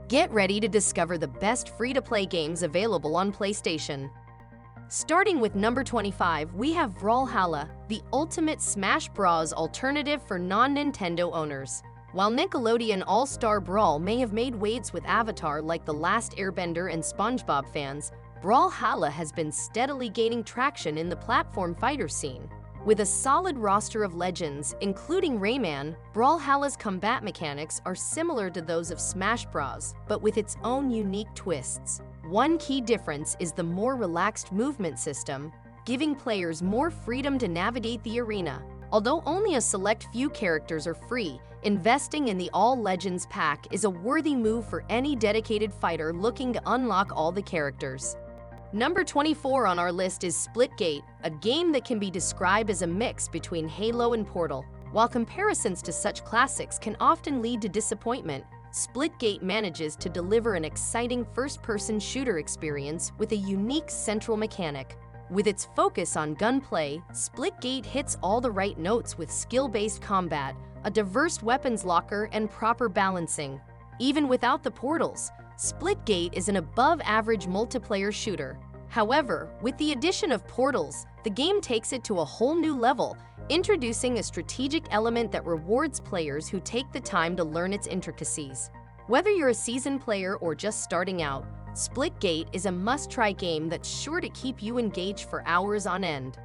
Get ready to discover the best free-to-play games available on PlayStation. Starting with number 25, we have Brawlhalla, the ultimate Smash Bros. Alternative for non-Nintendo owners. While Nickelodeon All-Star Brawl may have made waves with Avatar like The Last Airbender and SpongeBob fans, Brawlhalla has been steadily gaining traction in the platform fighter scene. With a solid roster of legends, including Rayman, Brawlhalla's combat mechanics are similar to those of Smash Bros., but with its own unique twists. One key difference is the more relaxed movement system, giving players more freedom to navigate the arena. Although only a select few characters are free, investing in the All Legends pack is a worthy move for any dedicated fighter looking to unlock all the characters. Number 24 on our list is Splitgate, a game that can be described as a mix between Halo and Portal. While comparisons to such classics can often lead to disappointment, Splitgate manages to deliver an exciting first-person shooter experience with a unique central mechanic. With its focus on gunplay, Splitgate hits all the right notes with skill-based combat, a diverse weapons locker, and proper balancing. Even without the portals, Splitgate is an above-average multiplayer shooter. However, with the addition of portals, the game takes it to a whole new level, introducing a strategic element that rewards players who take the time to learn its intricacies. Whether you're a seasoned player or just starting out, Splitgate is a must-try game that's sure to keep you engaged for hours on end.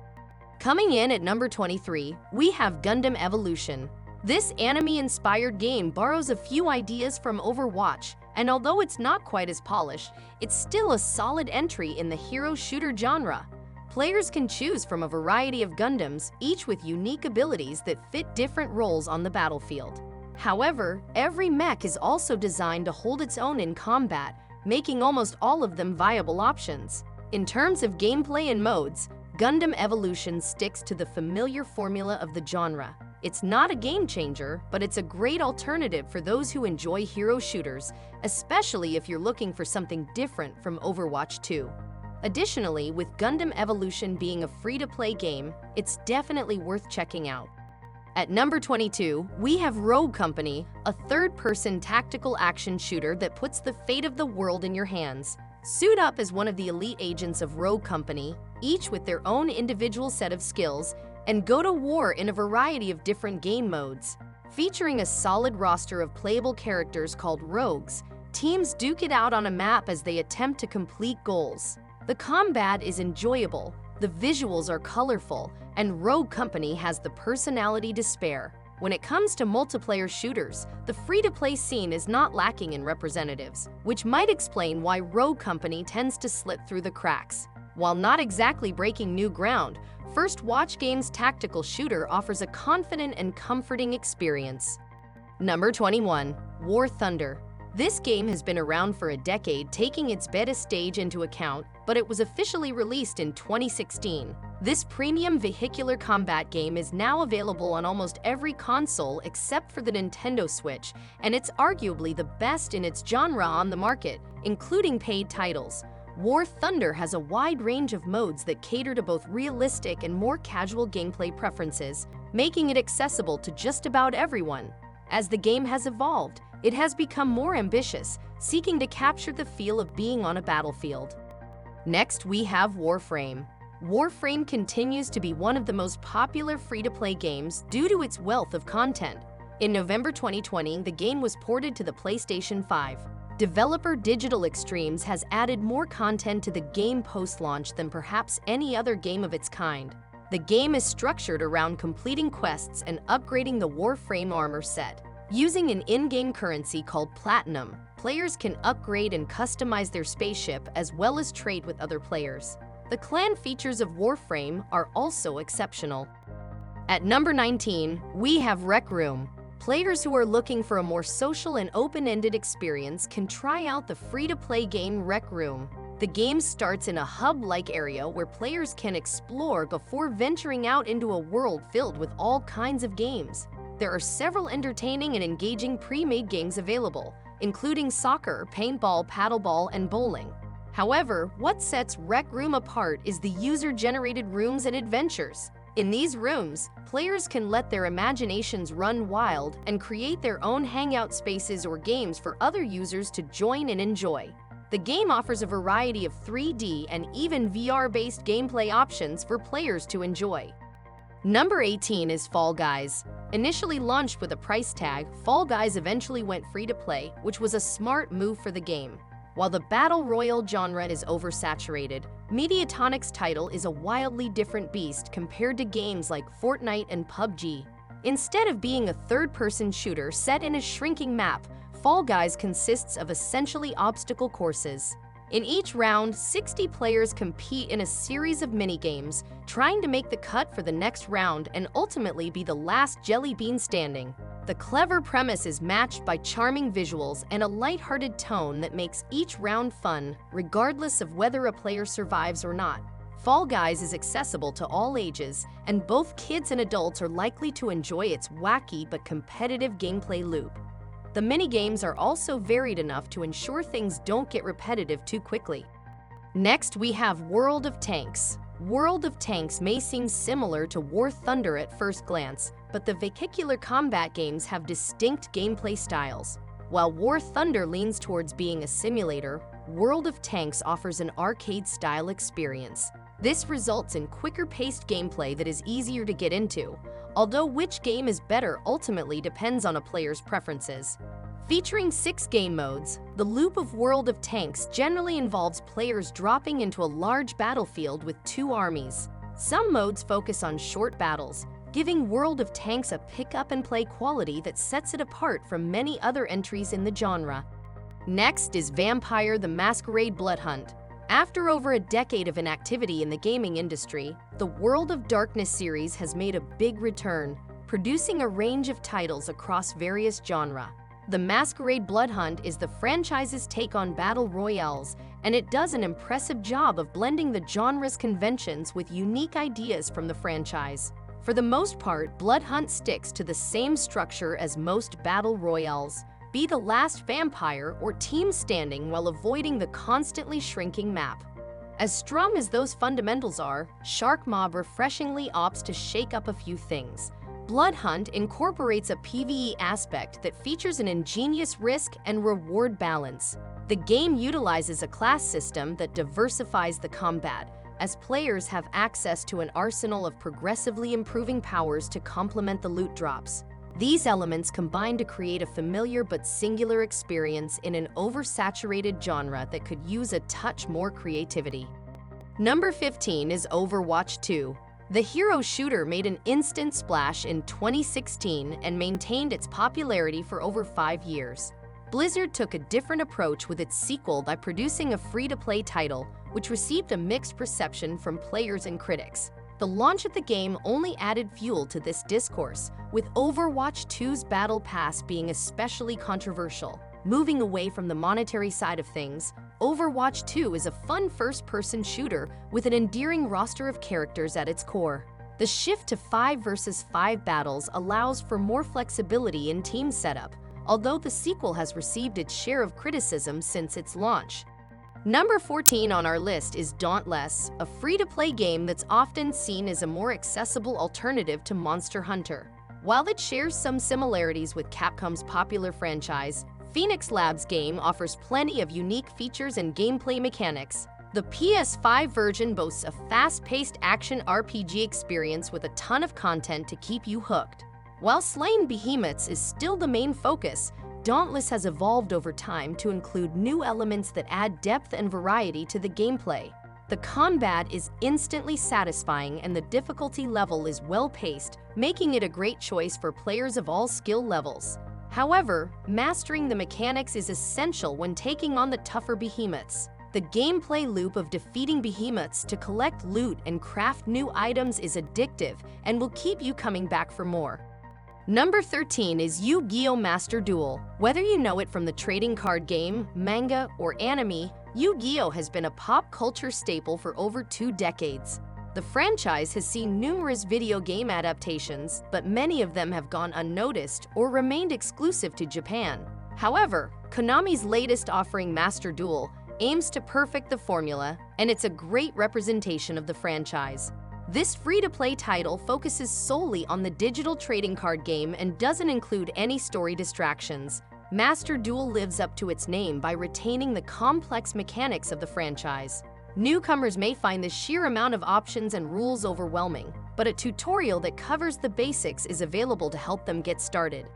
Coming in at number 23, we have Gundam Evolution. This anime-inspired game borrows a few ideas from Overwatch, and although it's not quite as polished, it's still a solid entry in the hero shooter genre. Players can choose from a variety of Gundams, each with unique abilities that fit different roles on the battlefield. However, every mech is also designed to hold its own in combat, making almost all of them viable options. In terms of gameplay and modes, Gundam Evolution sticks to the familiar formula of the genre. It's not a game changer, but it's a great alternative for those who enjoy hero shooters, especially if you're looking for something different from Overwatch 2. Additionally, with Gundam Evolution being a free-to-play game, it's definitely worth checking out. At number 22, we have Rogue Company, a third-person tactical action shooter that puts the fate of the world in your hands. Suit up as one of the elite agents of Rogue Company, each with their own individual set of skills, and go to war in a variety of different game modes. Featuring a solid roster of playable characters called Rogues, teams duke it out on a map as they attempt to complete goals. The combat is enjoyable, the visuals are colorful, and Rogue Company has the personality to spare. When it comes to multiplayer shooters, the free-to-play scene is not lacking in representatives, which might explain why Rogue Company tends to slip through the cracks. While not exactly breaking new ground, First Watch Games' tactical shooter offers a confident and comforting experience. Number 21, War Thunder. This game has been around for a decade, taking its beta stage into account, but it was officially released in 2016. This premium vehicular combat game is now available on almost every console except for the Nintendo Switch, and it's arguably the best in its genre on the market, including paid titles. War Thunder has a wide range of modes that cater to both realistic and more casual gameplay preferences, making it accessible to just about everyone. As the game has evolved, it has become more ambitious, seeking to capture the feel of being on a battlefield. Next, we have Warframe. Warframe continues to be one of the most popular free-to-play games due to its wealth of content. In November 2020, the game was ported to the PlayStation 5. Developer Digital Extremes has added more content to the game post-launch than perhaps any other game of its kind. The game is structured around completing quests and upgrading the Warframe armor set. Using an in-game currency called Platinum, players can upgrade and customize their spaceship as well as trade with other players. The clan features of Warframe are also exceptional. At number 19, we have Rec Room. Players who are looking for a more social and open-ended experience can try out the free-to-play game Rec Room. The game starts in a hub-like area where players can explore before venturing out into a world filled with all kinds of games. There are several entertaining and engaging pre-made games available, including soccer, paintball, paddleball, and bowling. However, what sets Rec Room apart is the user-generated rooms and adventures. In these rooms, players can let their imaginations run wild and create their own hangout spaces or games for other users to join and enjoy. The game offers a variety of 3D and even VR-based gameplay options for players to enjoy. Number 18 is Fall Guys. Initially launched with a price tag, Fall Guys eventually went free to play, which was a smart move for the game. While the Battle Royale genre is oversaturated, Mediatonic's title is a wildly different beast compared to games like Fortnite and PUBG. Instead of being a third-person shooter set in a shrinking map, Fall Guys consists of essentially obstacle courses. In each round, 60 players compete in a series of minigames, trying to make the cut for the next round and ultimately be the last jelly bean standing. The clever premise is matched by charming visuals and a lighthearted tone that makes each round fun, regardless of whether a player survives or not. Fall Guys is accessible to all ages, and both kids and adults are likely to enjoy its wacky but competitive gameplay loop. The minigames are also varied enough to ensure things don't get repetitive too quickly. Next, we have World of Tanks. World of Tanks may seem similar to War Thunder at first glance, but the vehicular combat games have distinct gameplay styles. While War Thunder leans towards being a simulator, World of Tanks offers an arcade-style experience. This results in quicker-paced gameplay that is easier to get into, although which game is better ultimately depends on a player's preferences. Featuring 6 game modes, the loop of World of Tanks generally involves players dropping into a large battlefield with 2 armies. Some modes focus on short battles, giving World of Tanks a pick-up-and-play quality that sets it apart from many other entries in the genre. Next is Vampire: The Masquerade Blood Hunt. After over a decade of inactivity in the gaming industry, the World of Darkness series has made a big return, producing a range of titles across various genres. The Masquerade Blood Hunt is the franchise's take on battle royales, and it does an impressive job of blending the genre's conventions with unique ideas from the franchise. For the most part, Blood Hunt sticks to the same structure as most battle royales: be the last vampire or team standing while avoiding the constantly shrinking map. As strong as those fundamentals are, Shark Mob refreshingly opts to shake up a few things. Blood Hunt incorporates a PvE aspect that features an ingenious risk and reward balance. The game utilizes a class system that diversifies the combat, as players have access to an arsenal of progressively improving powers to complement the loot drops. These elements combine to create a familiar but singular experience in an oversaturated genre that could use a touch more creativity. Number 15 is Overwatch 2. The hero shooter made an instant splash in 2016 and maintained its popularity for over 5 years. Blizzard took a different approach with its sequel by producing a free-to-play title, which received a mixed reception from players and critics. The launch of the game only added fuel to this discourse, with Overwatch 2's Battle Pass being especially controversial. Moving away from the monetary side of things, Overwatch 2 is a fun first-person shooter with an endearing roster of characters at its core. The shift to 5 versus 5 battles allows for more flexibility in team setup, although the sequel has received its share of criticism since its launch. Number 14 on our list is Dauntless, a free-to-play game that's often seen as a more accessible alternative to Monster Hunter. While it shares some similarities with Capcom's popular franchise, Phoenix Labs' game offers plenty of unique features and gameplay mechanics. The PS5 version boasts a fast-paced action RPG experience with a ton of content to keep you hooked. While slaying behemoths is still the main focus, Dauntless has evolved over time to include new elements that add depth and variety to the gameplay. The combat is instantly satisfying and the difficulty level is well-paced, making it a great choice for players of all skill levels. However, mastering the mechanics is essential when taking on the tougher behemoths. The gameplay loop of defeating behemoths to collect loot and craft new items is addictive and will keep you coming back for more. Number 13 is Yu-Gi-Oh! Master Duel. Whether you know it from the trading card game, manga, or anime, Yu-Gi-Oh! Has been a pop culture staple for over 2 decades. The franchise has seen numerous video game adaptations, but many of them have gone unnoticed or remained exclusive to Japan. However, Konami's latest offering, Master Duel, aims to perfect the formula, and it's a great representation of the franchise. This free-to-play title focuses solely on the digital trading card game and doesn't include any story distractions. Master Duel lives up to its name by retaining the complex mechanics of the franchise. Newcomers may find the sheer amount of options and rules overwhelming, but a tutorial that covers the basics is available to help them get started.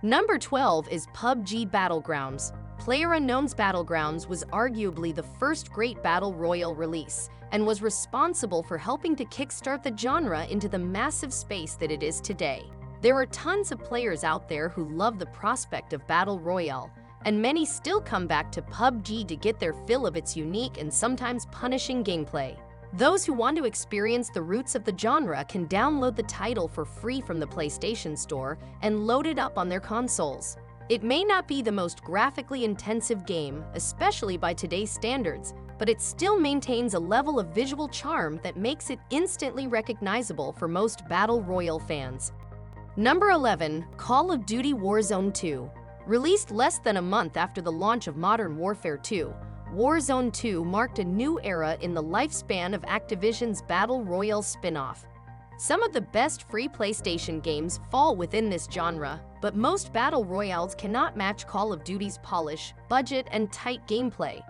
Number 12 is PUBG Battlegrounds. PlayerUnknown's Battlegrounds was arguably the first great battle royale release and was responsible for helping to kickstart the genre into the massive space that it is today. There are tons of players out there who love the prospect of battle royale, and many still come back to PUBG to get their fill of its unique and sometimes punishing gameplay. Those who want to experience the roots of the genre can download the title for free from the PlayStation Store and load it up on their consoles. It may not be the most graphically intensive game, especially by today's standards, but it still maintains a level of visual charm that makes it instantly recognizable for most Battle Royale fans. Number 11, Call of Duty Warzone 2. Released less than a month after the launch of Modern Warfare 2, Warzone 2 marked a new era in the lifespan of Activision's Battle Royale spin-off. Some of the best free PlayStation games fall within this genre, but most Battle Royales cannot match Call of Duty's polish, budget, and tight gameplay.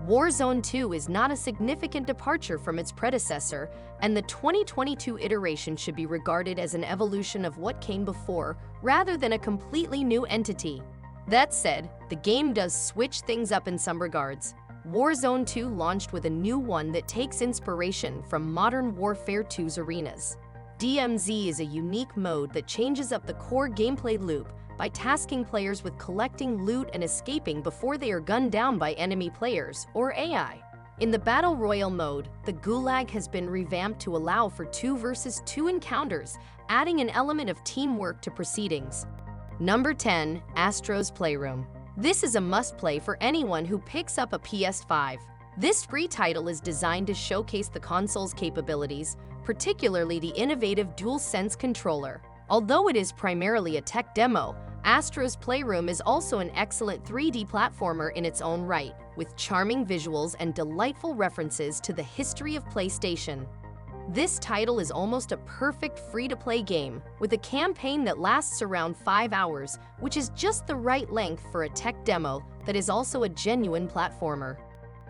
Warzone 2 is not a significant departure from its predecessor, and the 2022 iteration should be regarded as an evolution of what came before, rather than a completely new entity. That said, the game does switch things up in some regards. Warzone 2 launched with a new one that takes inspiration from Modern Warfare 2's arenas. DMZ is a unique mode that changes up the core gameplay loop by tasking players with collecting loot and escaping before they are gunned down by enemy players, or AI. In the Battle Royale mode, the Gulag has been revamped to allow for 2 versus 2 encounters, adding an element of teamwork to proceedings. Number 10, Astro's Playroom. This is a must-play for anyone who picks up a PS5. This free title is designed to showcase the console's capabilities, particularly the innovative DualSense controller. Although it is primarily a tech demo, Astro's Playroom is also an excellent 3D platformer in its own right, with charming visuals and delightful references to the history of PlayStation. This title is almost a perfect free-to-play game, with a campaign that lasts around 5 hours, which is just the right length for a tech demo that is also a genuine platformer.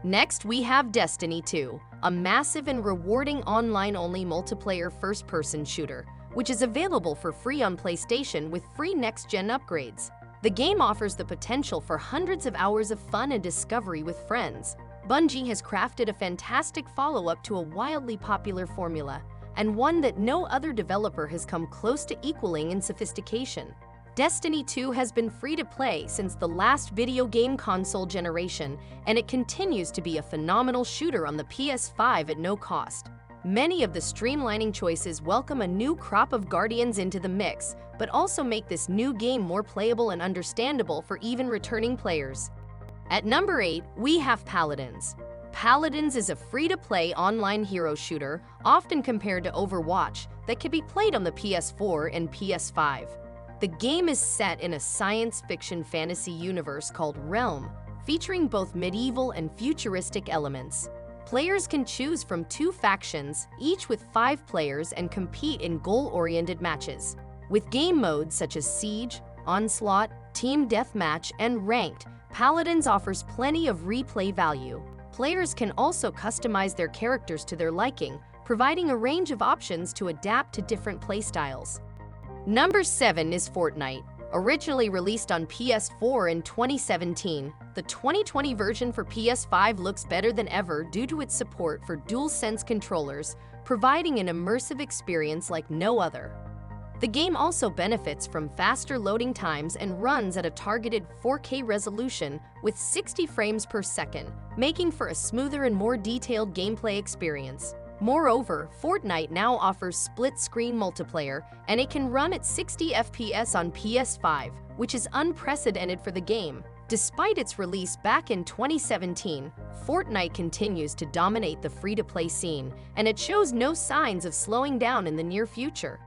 Next, we have Destiny 2, a massive and rewarding online-only multiplayer first-person shooter, which is available for free on PlayStation with free next-gen upgrades. The game offers the potential for hundreds of hours of fun and discovery with friends. Bungie has crafted a fantastic follow-up to a wildly popular formula, and one that no other developer has come close to equaling in sophistication. Destiny 2 has been free to play since the last video game console generation, and it continues to be a phenomenal shooter on the PS5 at no cost. Many of the streamlining choices welcome a new crop of Guardians into the mix, but also make this new game more playable and understandable for even returning players. At number 8, we have Paladins. Paladins is a free-to-play online hero shooter, often compared to Overwatch, that can be played on the PS4 and PS5. The game is set in a science fiction fantasy universe called Realm, featuring both medieval and futuristic elements. Players can choose from 2 factions, each with 5 players, and compete in goal-oriented matches. With game modes such as Siege, Onslaught, Team Deathmatch, and Ranked, Paladins offers plenty of replay value. Players can also customize their characters to their liking, providing a range of options to adapt to different playstyles. Number 7 is Fortnite. Originally released on PS4 in 2017, the 2020 version for PS5 looks better than ever due to its support for DualSense controllers, providing an immersive experience like no other. The game also benefits from faster loading times and runs at a targeted 4K resolution with 60 frames per second, making for a smoother and more detailed gameplay experience. Moreover, Fortnite now offers split-screen multiplayer, and it can run at 60 FPS on PS5, which is unprecedented for the game. Despite its release back in 2017, Fortnite continues to dominate the free-to-play scene, and it shows no signs of slowing down in the near future.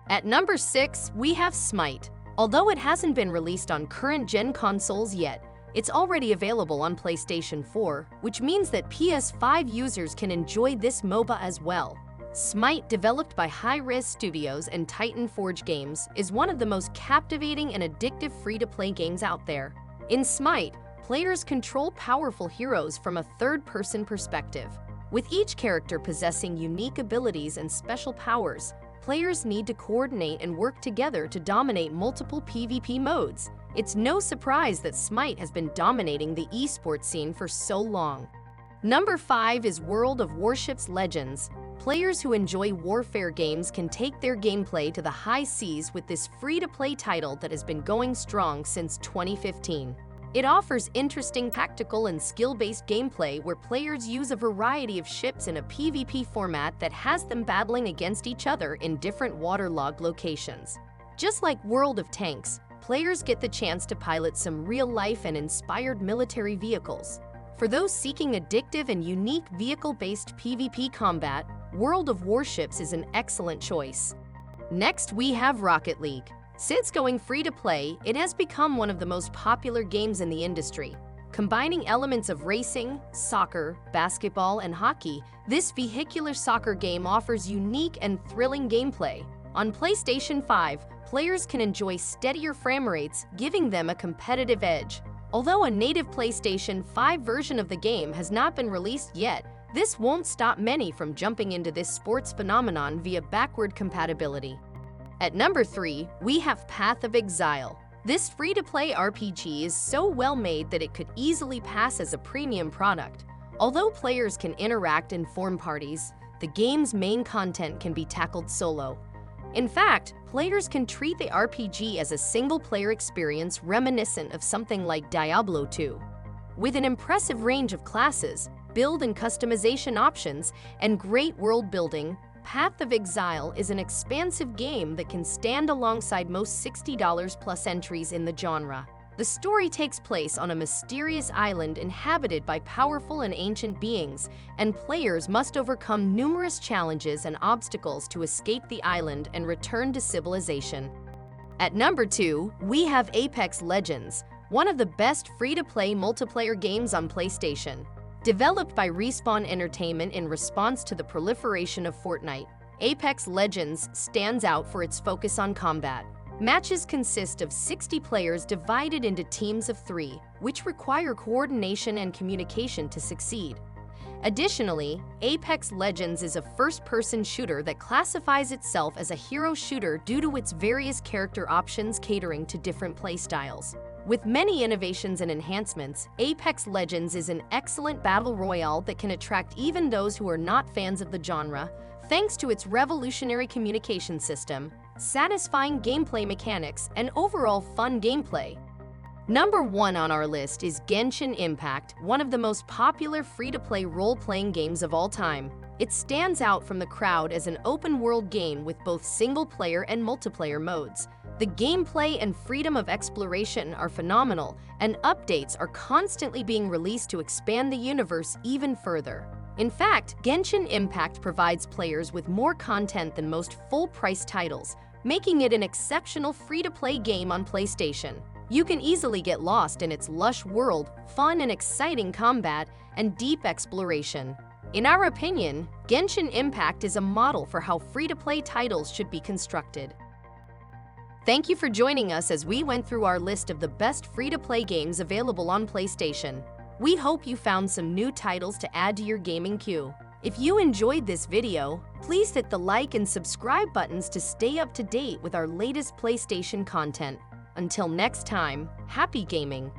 At number 6, we have Smite. Although it hasn't been released on current-gen consoles yet, it's already available on PlayStation 4, which means that PS5 users can enjoy this MOBA as well. Smite, developed by Hi-Rez Studios and Titan Forge Games, is one of the most captivating and addictive free-to-play games out there. In Smite, players control powerful heroes from a third-person perspective. With each character possessing unique abilities and special powers, players need to coordinate and work together to dominate multiple PvP modes. It's no surprise that Smite has been dominating the esports scene for so long. Number 5 is World of Warships Legends. Players who enjoy Warfare games can take their gameplay to the high seas with this free-to-play title that has been going strong since 2015. It offers interesting tactical and skill-based gameplay where players use a variety of ships in a PvP format that has them battling against each other in different waterlogged locations. Just like World of Tanks, players get the chance to pilot some real-life and inspired military vehicles. For those seeking addictive and unique vehicle-based PvP combat, World of Warships is an excellent choice. Next, we have Rocket League. Since going free-to-play, it has become one of the most popular games in the industry. Combining elements of racing, soccer, basketball, and hockey, this vehicular soccer game offers unique and thrilling gameplay. On PlayStation 5, players can enjoy steadier frame rates, giving them a competitive edge. Although a native PlayStation 5 version of the game has not been released yet, this won't stop many from jumping into this sports phenomenon via backward compatibility. At number 3, we have Path of Exile. This free-to-play RPG is so well made that it could easily pass as a premium product. Although players can interact and form parties, the game's main content can be tackled solo. In fact, players can treat the RPG as a single-player experience reminiscent of something like Diablo 2. With an impressive range of classes, build and customization options, and great world building, Path of Exile is an expansive game that can stand alongside most $60+ entries in the genre. The story takes place on a mysterious island inhabited by powerful and ancient beings, and players must overcome numerous challenges and obstacles to escape the island and return to civilization. At number 2, we have Apex Legends, one of the best free-to-play multiplayer games on PlayStation. Developed by Respawn Entertainment in response to the proliferation of Fortnite, Apex Legends stands out for its focus on combat. Matches consist of 60 players divided into teams of 3, which require coordination and communication to succeed. Additionally, Apex Legends is a first-person shooter that classifies itself as a hero shooter due to its various character options catering to different playstyles. With many innovations and enhancements, Apex Legends is an excellent battle royale that can attract even those who are not fans of the genre, thanks to its revolutionary communication system, satisfying gameplay mechanics, and overall fun gameplay. Number 1 on our list is Genshin Impact, one of the most popular free-to-play role-playing games of all time. It stands out from the crowd as an open-world game with both single-player and multiplayer modes. The gameplay and freedom of exploration are phenomenal, and updates are constantly being released to expand the universe even further. In fact, Genshin Impact provides players with more content than most full-price titles, making it an exceptional free-to-play game on PlayStation. You can easily get lost in its lush world, fun and exciting combat, and deep exploration. In our opinion, Genshin Impact is a model for how free-to-play titles should be constructed. Thank you for joining us as we went through our list of the best free-to-play games available on PlayStation. We hope you found some new titles to add to your gaming queue. If you enjoyed this video, please hit the like and subscribe buttons to stay up to date with our latest PlayStation content. Until next time, happy gaming!